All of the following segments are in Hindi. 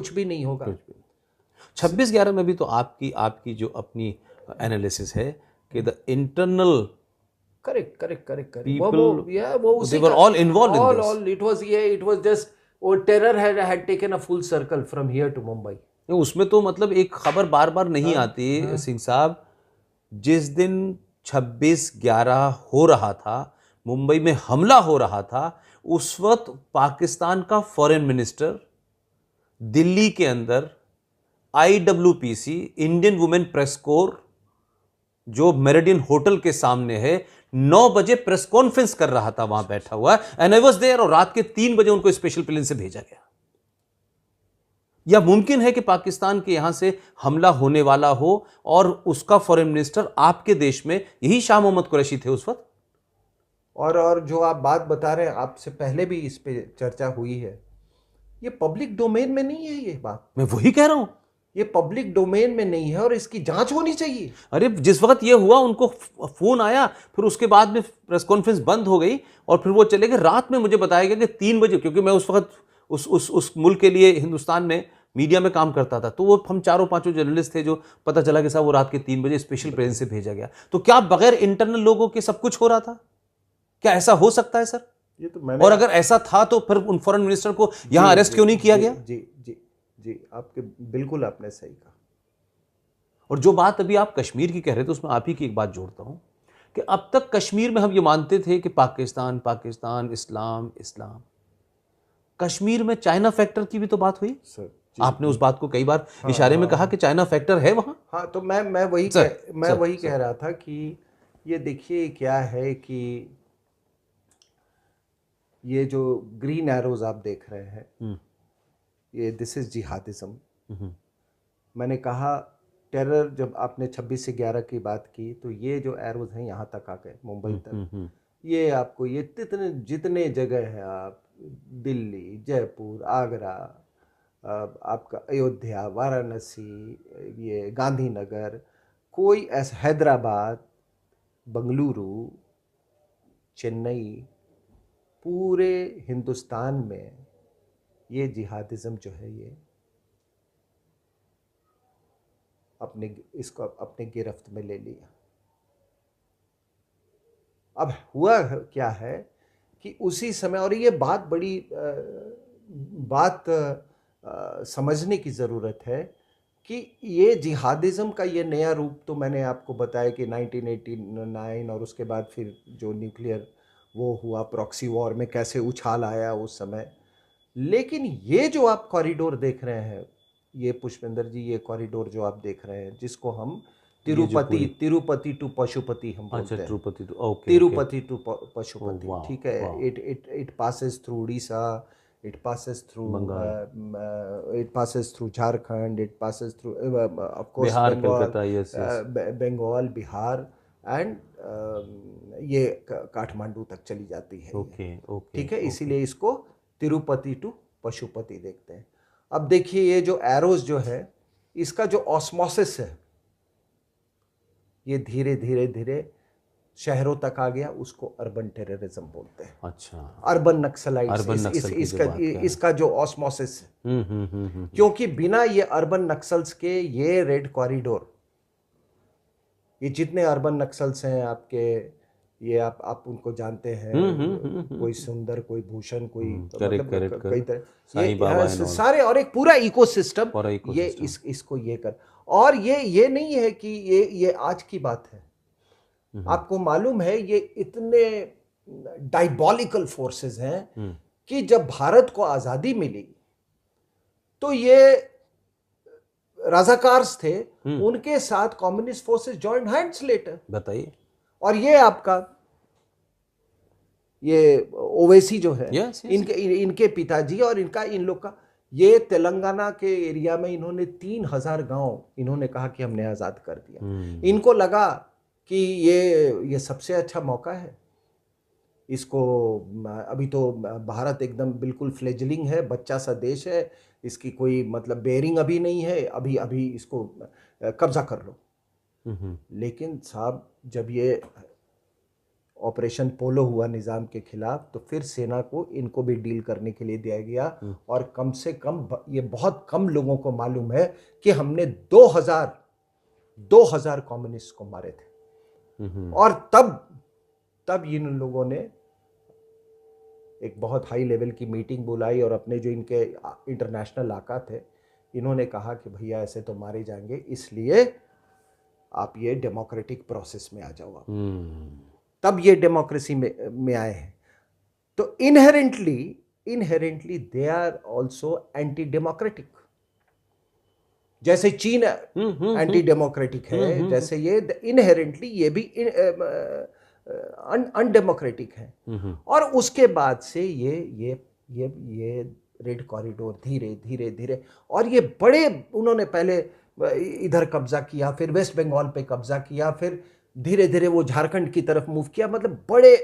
कुछ भी नहीं होगा। 26/11 में भी तो आपकी जो अपनी एनालिसिस है कि द इंटरनल करेक्ट people, वो they उसी were का all involved in this. All it was just वो terror had taken a full circle from here to Mumbai. उसमें तो मतलब एक खबर बार बार नहीं हाँ, आती सिंह साहब, जिस दिन 26/11 हो रहा था, मुंबई में हमला हो रहा था, उस वक्त पाकिस्तान का फॉरेन मिनिस्टर दिल्ली के अंदर IWPC, Indian women press core, जो मेरिडियन होटल के सामने है, 9 बजे प्रेस कॉन्फ्रेंस कर रहा था, वहां बैठा हुआ, एंड आई वाज देयर, और रात के 3 बजे उनको स्पेशल प्लेन से भेजा गया। या मुमकिन है कि पाकिस्तान के यहां से हमला होने वाला हो और उसका फॉरेन मिनिस्टर आपके देश में, यही शाह मोहम्मद कुरैशी थे उस वक्त? और जो आप बात बता रहे हैं, आपसे पहले भी इस पे चर्चा हुई है, ये पब्लिक डोमेन में नहीं है ये बात। मैं वही कह रहा हूं, ये पब्लिक डोमेन में नहीं है और इसकी जांच होनी चाहिए। अरे जिस वक्त ये हुआ उनको फोन आया, फिर उसके बाद में प्रेस कॉन्फ्रेंस बंद हो गई और फिर वो चले गए। रात में मुझे बताया गया कि 3 बजे, क्योंकि मैं उस वक्त उस मुल्क के लिए हिंदुस्तान में मीडिया में काम करता था, तो वो हम 4-5 जर्नलिस्ट थे, जो पता चला कि साहब वो रात के 3 बजे स्पेशल प्लेन से भेजा गया। तो क्या बगैर इंटरनल लोगों के सब कुछ हो रहा था? क्या ऐसा हो सकता है सर? ये तो मैंने, और अगर ऐसा था तो फिर उन फॉरेन मिनिस्टर को यहां अरेस्ट क्यों नहीं किया गया? जी जी जी, आपके बिल्कुल आपने सही कहा। और जो बात अभी आप कश्मीर की कह रहे थे, उसमें आप ही की एक बात जोड़ता हूं कि अब तक कश्मीर में हम ये मानते थे कि पाकिस्तान पाकिस्तान, इस्लाम इस्लाम। कश्मीर में चाइना फैक्टर की भी तो बात हुई सर आपने उस बात को कई बार इशारे में कहा कि चाइना फैक्टर है वहां। हाँ, तो मैं वही कह रहा था कि ये देखिए क्या है कि ये जो ग्रीन एरोज आप देख रहे हैं, ये दिस इज जिहादिज्म। मैंने कहा टेरर, जब आपने 26/11 की बात की, तो ये जो एरोज हैं यहाँ तक आ गए, मुंबई तक। ये आपको ये जितने जगह है, आप दिल्ली, जयपुर, आगरा, आपका अयोध्या, वाराणसी, ये गांधीनगर, कोई ऐसा, हैदराबाद, बंगलुरु, चेन्नई, पूरे हिंदुस्तान में ये जिहादिज्म जो है, ये इसको अपने गिरफ्त में ले लिया। अब हुआ क्या है कि उसी समय, और ये बात बड़ी बात समझने की ज़रूरत है कि ये जिहादिज्म का ये नया रूप, तो मैंने आपको बताया कि 1989 और उसके बाद फिर जो न्यूक्लियर वो हुआ, प्रॉक्सी वॉर में कैसे उछाल आया उस समय। लेकिन ये जो आप कॉरिडोर देख रहे हैं, ये पुष्पेंद्र जी, ये कॉरिडोर जो आप देख रहे हैं, जिसको हम तिरुपति टू पशुपति हम बोलते हैं। तिरुपति टू पशुपति, ठीक है। It passes through Orissa, it passes through Jharkhand, it passes through of course Bengal, Bihar, and ये काठमांडू तक चली जाती है। ठीक है, इसीलिए इसको तिरुपति टू पशुपति देखते हैं। अब देखिए, ये जो एरोज जो है, इसका जो ऑस्मोसिस है, ये धीरे धीरे धीरे शहरों तक आ गया, उसको अर्बन टेररिज्म बोलते हैं। अच्छा, अर्बन नक्सलाइट्स, इसका जो ऑस्मोसिस है। क्योंकि बिना ये अर्बन नक्सल्स के, ये रेड कॉरिडोर, ये जितने अर्बन नक्सल्स हैं आपके, ये आप उनको जानते हैं, कोई सुंदर, कोई भूषण, कोई मतलब कई तरह, ये सारे, और एक पूरा इकोसिस्टम, ये इसको ये कर। और ये नहीं है कि ये आज की बात है। आपको मालूम है, ये इतने डायबॉलिकल फोर्सेस हैं कि जब भारत को आजादी मिली, तो ये रजाकार्स थे, उनके साथ communist forces joined hands later. बताइए। और ये आपका ये ओवैसी जो है, इनके पिताजी और इन लोग का, ये तेलंगाना के एरिया में इन्होंने 3000 गांव इन्होंने कहा कि हमने आज़ाद कर दिया। इनको लगा कि ये सबसे अच्छा मौका है। इसको अभी तो भारत एकदम बिल्कुल फ्लेजलिंग है, बच्चा सा देश है, इसकी कोई मतलब बेयरिंग अभी नहीं है, अभी इसको कब्जा कर लो। लेकिन साहब, जब ये ऑपरेशन पोलो हुआ निज़ाम के खिलाफ, तो फिर सेना को इनको भी डील करने के लिए दिया गया। और कम से कम ये बहुत कम लोगों को मालूम है कि हमने 2000 कम्युनिस्ट को मारे थे। और तब इन लोगों ने एक बहुत हाई लेवल की मीटिंग बुलाई और अपने जो इनके इंटरनेशनल आका थे, इन्होंने कहा कि भैया ऐसे तो मारे जाएंगे, इसलिए आप ये डेमोक्रेटिक प्रोसेस में आ जाओ। तब ये डेमोक्रेसी में आए हैं। तो inherently they are also anti democratic. जैसे चीन एंटी डेमोक्रेटिक है, जैसे ये इनहेरेंटली ये भी अनडेमोक्रेटिक है। और उसके बाद से ये रेड कॉरिडोर धीरे धीरे धीरे, और ये बड़े, उन्होंने पहले इधर कब्जा किया, फिर वेस्ट बंगाल पे कब्जा किया, फिर धीरे धीरे वो झारखंड की तरफ मूव किया। मतलब बड़े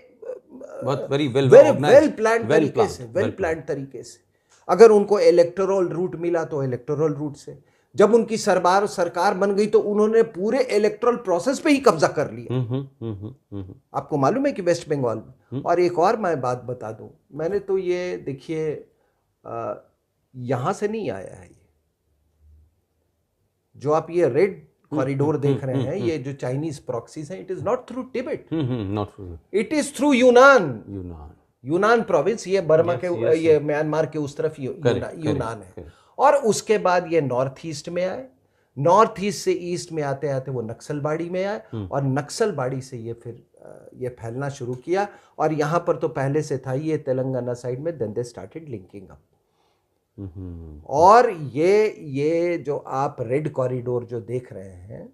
वेल प्लान तरीके से। अगर उनको इलेक्टोरल रूट मिला तो इलेक्टोरल रूट से, जब उनकी सरकार बन गई तो उन्होंने पूरे इलेक्टोरल प्रोसेस पे ही कब्जा कर लिया। आपको मालूम है कि वेस्ट बंगाल में। और एक और मैं बात बता दूं, मैंने तो ये देखिए यहां से नहीं आया है, ये जो आप ये रेड कॉरिडोर देख रहे हैं, ये जो चाइनीज प्रॉक्सीज हैं, it is not through Tibet, it is through यूनान प्रोविंस। ये बर्मा के ये म्यांमार के उस तरफ यूनान है। और उसके बाद ये नॉर्थ ईस्ट में आए, नॉर्थ ईस्ट से ईस्ट में आते आते वो नक्सलबाड़ी में आए, और नक्सलबाड़ी से ये फिर ये फैलना शुरू किया। और यहाँ पर तो पहले से था ये तेलंगाना साइड में, then they started linking up. और ये जो आप रेड कॉरिडोर जो देख रहे हैं,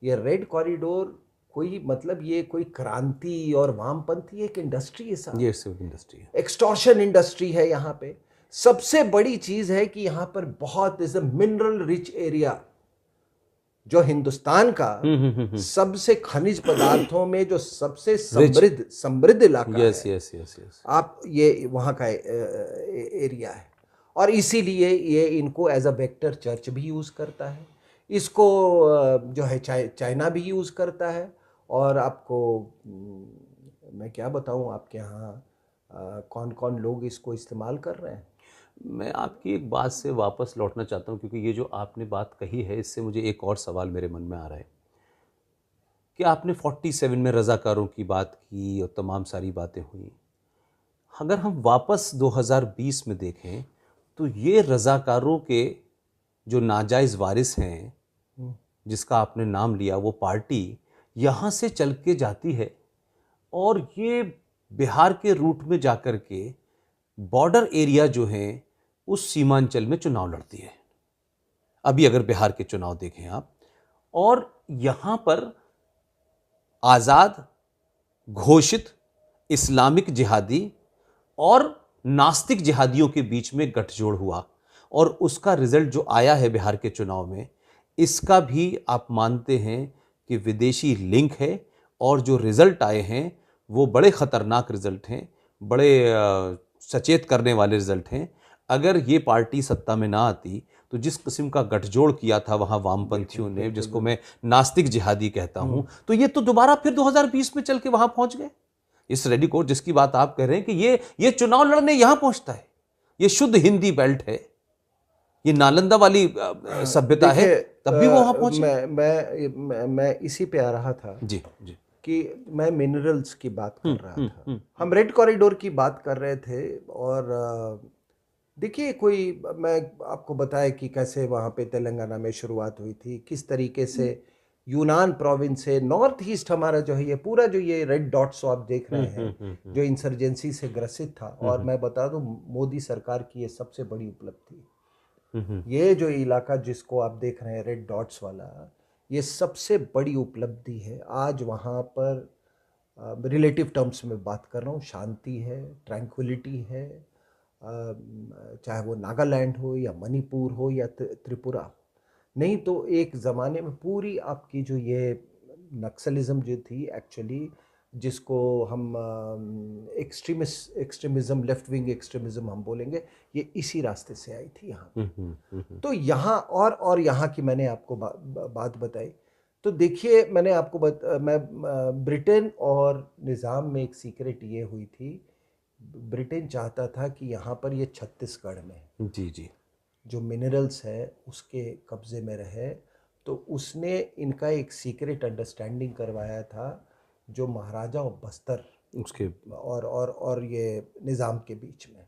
ये रेड कॉरिडोर कोई मतलब ये कोई क्रांति और वामपंथी एक इंडस्ट्री है साहब। ये सिर्फ इंडस्ट्री है, एक्सटॉर्शन इंडस्ट्री है यहाँ पे। सबसे बड़ी चीज है कि यहाँ पर बहुत is a mineral rich area, जो हिंदुस्तान का सबसे खनिज पदार्थों में जो सबसे समृद्ध इलाका है। आप ये वहाँ का एरिया है। और इसीलिए ये इनको एज अ वेक्टर चर्च भी यूज करता है, इसको जो है चाइना भी यूज करता है। और आपको मैं क्या बताऊं, आपके यहाँ कौन कौन लोग इसको इस्तेमाल कर रहे हैं। मैं आपकी एक बात से वापस लौटना चाहता हूं, क्योंकि ये जो आपने बात कही है, इससे मुझे एक और सवाल मेरे मन में आ रहा है कि आपने 47 में रज़ाकारों की बात की और तमाम सारी बातें हुई। अगर हम वापस 2020 में देखें तो ये रज़ाकारों के जो नाजायज़ वारिस हैं, जिसका आपने नाम लिया, वो पार्टी यहाँ से चल के जाती है और ये बिहार के रूट में जाकर के बॉर्डर एरिया जो हैं उस सीमांचल में चुनाव लड़ती है। अभी अगर बिहार के चुनाव देखें आप, और यहाँ पर आज़ाद घोषित इस्लामिक जिहादी और नास्तिक जिहादियों के बीच में गठजोड़ हुआ, और उसका रिजल्ट जो आया है बिहार के चुनाव में, इसका भी आप मानते हैं कि विदेशी लिंक है। और जो रिजल्ट आए हैं वो बड़े ख़तरनाक रिजल्ट हैं, बड़े सचेत करने वाले रिजल्ट हैं। अगर ये पार्टी सत्ता में ना आती तो जिस किस्म का गठजोड़ किया था वहाँ वामपंथियों ने, जिसको मैं नास्तिक जिहादी कहता हूँ, तो ये तो दोबारा फिर 2020 में चल के वहाँ पहुँच गए। इस रेडी कोड जिसकी बात आप कह रहे हैं कि ये चुनाव लड़ने यहाँ पहुँचता है, ये शुद्ध हिंदी बेल्ट है, ये नालंदा वाली सभ्यता है, तब भी वो वहाँ पहुँचे। मैं इसी पे आ रहा था जी जी, कि मैं मिनरल्स की बात कर रहा था, हम रेड कॉरिडोर की बात कर रहे थे। और देखिए, कोई मैं आपको बताया कि कैसे वहाँ पे तेलंगाना में शुरुआत हुई थी, किस तरीके से यूनान प्रोविंस से नॉर्थ ईस्ट हमारा जो है, ये पूरा जो ये रेड डॉट्स आप देख रहे हैं, जो इंसर्जेंसी से ग्रसित था। और मैं बता दूं, मोदी सरकार की ये सबसे बड़ी उपलब्धि, ये जो इलाका जिसको आप देख रहे हैं रेड डॉट्स वाला, ये सबसे बड़ी उपलब्धि है। आज वहाँ पर रिलेटिव टर्म्स में बात कर रहा हूँ, शांति है, ट्रैंक्विलिटी है। चाहे वो नागालैंड हो या मणिपुर हो या त्रिपुरा। नहीं तो एक ज़माने में पूरी आपकी जो ये नक्सलिज्म जो थी एक्चुअली, जिसको हम एक्सट्रीमिज्म, लेफ्ट विंग एक्सट्रीमिज्म हम बोलेंगे, ये इसी रास्ते से आई थी यहाँ। तो यहाँ और यहाँ की मैंने आपको बात बताई तो देखिए, मैंने आपको ब्रिटेन और निज़ाम में एक सीक्रेट ये हुई थी, ब्रिटेन चाहता था कि यहाँ पर ये छत्तीसगढ़ में जी जी जो मिनरल्स है उसके कब्ज़े में रहे, तो उसने इनका एक सीक्रेट अंडरस्टैंडिंग करवाया था जो महाराजा और बस्तर उसके और ये निज़ाम के बीच में।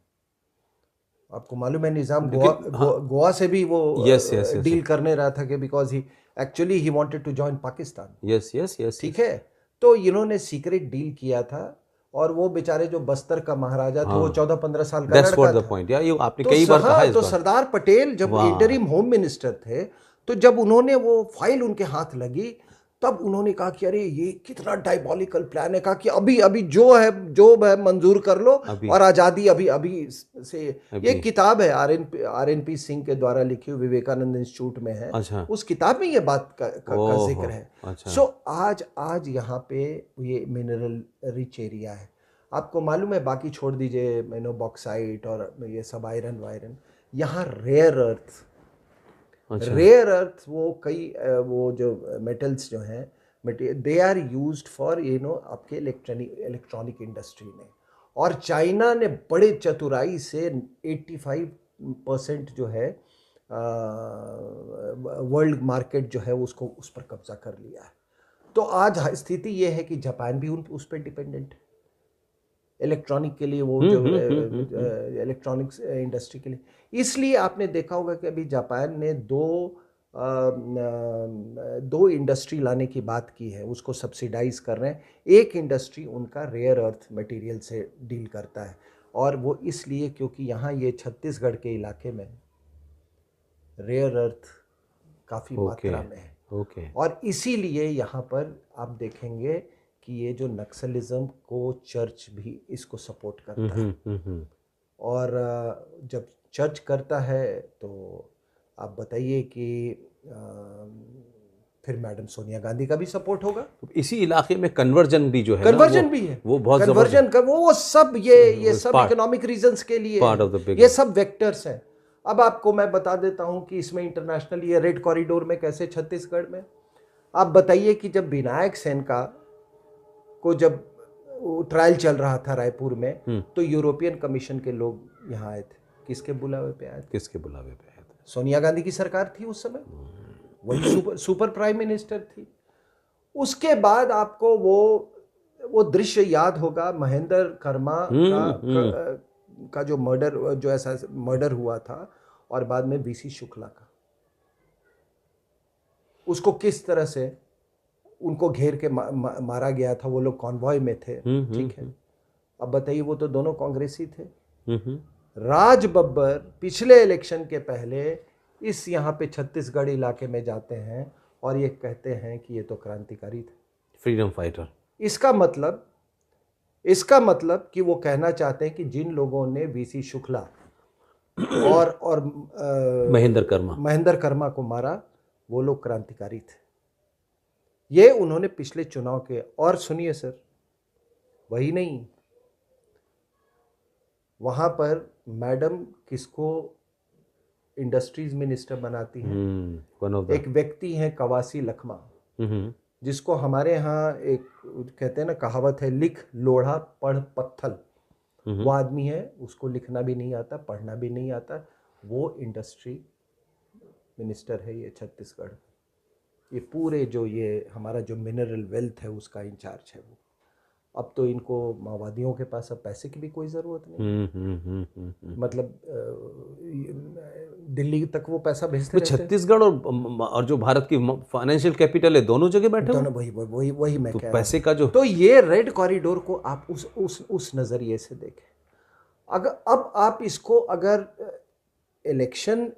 आपको मालूम है निज़ाम लेकिन गोवा से भी वो यस यस यस डील करने रहा था कि because he actually he wanted to join Pakistan. Yes yes yes ठीक है, तो इन्होंने सीक्रेट डील किया था, और वो बेचारे जो बस्तर का महाराजा थे वो 14-15 साल का दैट्स लड़का व्हाट द था। पॉइंट, या ये आपने तो कई बार कहा इस तो बार। सरदार पटेल जब वाह। इंटरिम होम मिनिस्टर थे, तो जब उन्होंने वो फाइल उनके हाथ लगी, तब उन्होंने कहा कि अरे ये कितना डायबॉलिकल प्लान है। कहा कि अभी अभी जो है मंजूर कर लो, अभी और आज़ादी अभी अभी से। अभी। ये किताब है आर.एन.पी. सिंह के द्वारा लिखी हुई, विवेकानंद इंस्टीट्यूट में है। अच्छा। उस किताब में ये बात का जिक्र है। अच्छा। सो आज यहाँ पे ये मिनरल रिच एरिया है। आपको मालूम है, बाकी छोड़ दीजिए बॉक्साइट और ये सब आयरन वायरन, यहाँ रेयर अर्थ अच्छा। रेयर अर्थ वो जो मेटल्स जो हैं, दे आर यूज्ड फॉर आपके इलेक्ट्रॉनिक इंडस्ट्री में। और चाइना ने बड़े चतुराई से 85% जो है वर्ल्ड मार्केट जो है उसको उस पर कब्जा कर लिया है। तो आज स्थिति ये है कि जापान भी उस पर डिपेंडेंट है इलेक्ट्रॉनिक के लिए, वो जो इलेक्ट्रॉनिक्स इंडस्ट्री के लिए। इसलिए आपने देखा होगा कि अभी जापान ने दो इंडस्ट्री लाने की बात की है, उसको सब्सिडाइज कर रहे हैं। एक इंडस्ट्री उनका रेयर अर्थ मटेरियल से डील करता है, और वो इसलिए क्योंकि यहाँ ये छत्तीसगढ़ के इलाके में रेयर अर्थ काफ़ी मात्रा में है। ओके। और इसीलिए यहाँ पर आप देखेंगे कि ये जो नक्सलिज्म को चर्च भी इसको सपोर्ट करता है। और जब चर्च करता है तो आप बताइए कि फिर मैडम सोनिया गांधी का भी सपोर्ट होगा। तो इसी इलाके में कन्वर्जन भी जो है कन्वर्जन भी है, वो बहुत कन्वर्जन का वो सब ये सब इकोनॉमिक रीजंस के लिए पार्ट ऑफ द बिग, ये सब वेक्टर्स हैं। अब आपको मैं बता देता हूं कि इसमें इंटरनेशनल ये रेड कॉरिडोर में कैसे छत्तीसगढ़ में, आप बताइए कि जब विनायक सेन का को जब ट्रायल चल रहा था रायपुर में, तो यूरोपियन कमीशन के लोग यहाँ आए थे। किसके बुलावे पे आए थे? किसके बुलावे पे आए थे? सोनिया गांधी की सरकार थी उस समय, वही सुपर प्राइम मिनिस्टर थी। उसके बाद आपको वो दृश्य याद होगा, महेंद्र कर्मा का जो ऐसा मर्डर हुआ था, और बाद में वीसी शुक्ला का, उसको किस तरह से उनको घेर के मारा गया था। वो लोग कॉन्वॉय में थे, ठीक है। अब बताइए, वो तो दोनों कांग्रेसी थे। राज बब्बर पिछले इलेक्शन के पहले इस यहाँ पे छत्तीसगढ़ इलाके में जाते हैं और ये कहते हैं कि ये तो क्रांतिकारी थे, फ्रीडम फाइटर। इसका मतलब कि वो कहना चाहते हैं कि जिन लोगों ने वीसी शुक्ला और महेंद्र कर्मा को मारा, वो लोग क्रांतिकारी थे। ये उन्होंने पिछले चुनाव के, और सुनिए सर, वही नहीं, वहां पर मैडम किसको इंडस्ट्रीज मिनिस्टर बनाती हैं? एक व्यक्ति हैं कवासी लखमा, जिसको हमारे यहाँ एक कहते हैं ना, कहावत है, लिख लोढ़ा पढ़ पत्थल। वो आदमी है, उसको लिखना भी नहीं आता, पढ़ना भी नहीं आता, वो इंडस्ट्री मिनिस्टर है ये छत्तीसगढ़। ये पूरे जो ये हमारा जो मिनरल वेल्थ है उसका इंचार्ज है वो। अब तो इनको माओवादियों के पास अब पैसे की भी कोई ज़रूरत नहीं, मतलब दिल्ली तक वो पैसा भेजते रहते हैं। छत्तीसगढ़ और जो भारत की फाइनेंशियल कैपिटल है, दोनों जगह बैठे दोनों, वही मैं कह रहा हूं। पैसे का जो, तो ये रेड कॉरिडोर को आप उस नज़रिए से देखें। अब आप इसको अगर इलेक्शन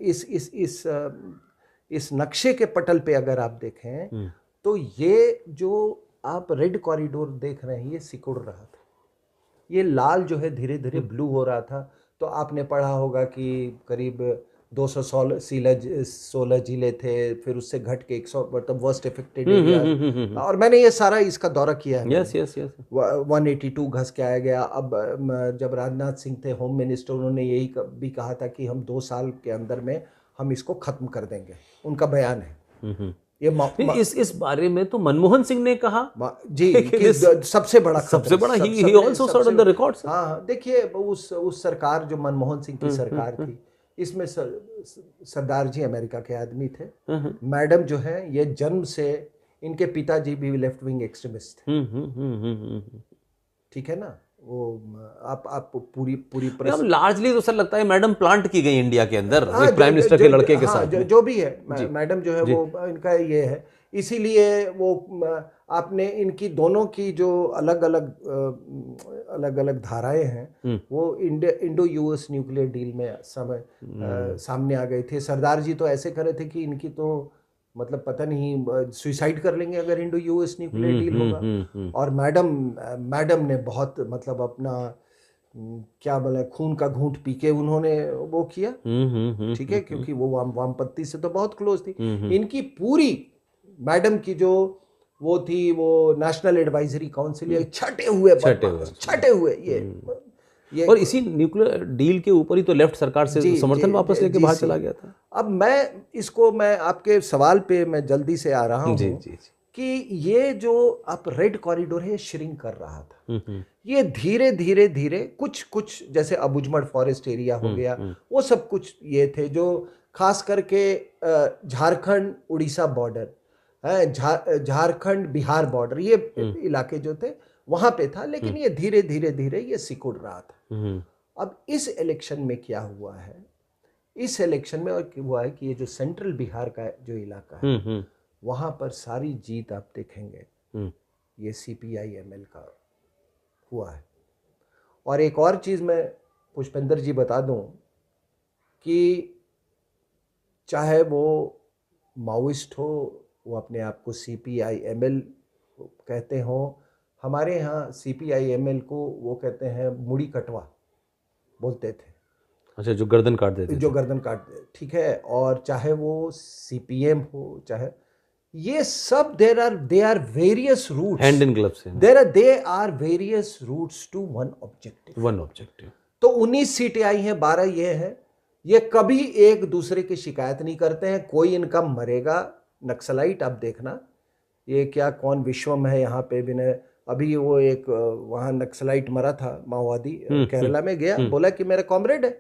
इस नक्शे के पटल पे अगर आप देखें, तो ये जो आप रेड कॉरिडोर देख रहे हैं, ये सिकुड़ रहा था, ये लाल जो है धीरे धीरे ब्लू हो रहा था। तो आपने पढ़ा होगा कि करीब 216 जिले थे, फिर उससे घट के 100, मतलब वर्स्ट इफेक्टेड एरिया। और मैंने ये सारा इसका दौरा किया है। यस 182 घस के आया गया। अब जब राजनाथ सिंह थे होम मिनिस्टर, उन्होंने यही भी कहा था कि हम 2 साल के अंदर में हम इसको ख़त्म कर देंगे, उनका बयान है। ये इस बारे में तो मनमोहन सिंह ने कहा जी कि सबसे बड़ा ही also served on the records. हाँ, देखिए उस सरकार जो मनमोहन सिंह की सरकार थी, इसमें सरदार जी अमेरिका के आदमी थे, मैडम जो है ये जन्म से, इनके पिताजी भी लेफ्ट विंग एक्सट्रीमिस्ट थे, ठीक है ना। वो आप पूरी लार्जली तो सर लगता है मैडम प्लांट की गई इंडिया के अंदर, एक प्राइम मिनिस्टर के लड़के के साथ। जो भी है मैडम जो है वो इनका ये है, इसीलिए वो आपने इनकी दोनों की जो अलग अलग धाराएं हैं वो इंडो यूएस न्यूक्लियर डील में सामने आ गए थे। सरदार जी तो ऐसे करे थे कि इनकी तो मतलब पता नहीं सुसाइड कर लेंगे अगर इंडो यूएस न्यूक्लियर डील होगा। और मैडम ने बहुत मतलब अपना क्या बोले खून का घूंट पी के उन्होंने वो किया, ठीक है, क्योंकि वो वामपंथी से तो बहुत क्लोज थी। इनकी पूरी मैडम की जो वो थी, वो नेशनल एडवाइजरी काउंसिल, छटे हुए ये और इसी न्यूक्लियर डील के ऊपर ही तो लेफ्ट सरकार से समर्थन वापस लेके बाहर चला गया था। अब मैं आपके सवाल पे मैं जल्दी से आ रहा हूँ कि ये जो आप रेड कॉरिडोर है श्रिंक कर रहा था, ये धीरे धीरे कुछ जैसे अबुजमड़ फॉरेस्ट एरिया हो गया, वो सब कुछ ये थे जो खास करके झारखंड उड़ीसा बॉर्डर है, झारखंड बिहार बॉर्डर, ये इलाके जो थे वहां पे था, लेकिन ये धीरे धीरे ये सिकुड़ रहा था। अब इस इलेक्शन में क्या हुआ है, इस इलेक्शन में और हुआ है कि ये जो सेंट्रल बिहार का जो इलाका है वहां पर सारी जीत आप देखेंगे ये CPI-ML का हुआ है। और एक और चीज मैं पुष्पेंद्र जी बता दूं कि चाहे वो माओइस्ट हो, वो अपने आप को CPI-ML कहते हो, हमारे यहाँ CPI-ML को वो कहते हैं मुड़ी कटवा बोलते थे। अच्छा, जो गर्दन काट देते, जो गर्दन काट दे, ठीक है। और चाहे वो CPM हो, चाहे ये सब they are various routes, hand in gloves हैं, they are various routes to one objective. तो 19 सीटें आई हैं, 12 ये है, ये कभी एक दूसरे की शिकायत नहीं करते हैं, कोई इनका मरेगा नक्सलाइट। आप देखना ये क्या कौन विश्वम है यहाँ पे भी, अभी वो एक वहाँ नक्सलाइट मरा था माओवादी, केरला में गया, बोला कि मेरा कॉमरेड है,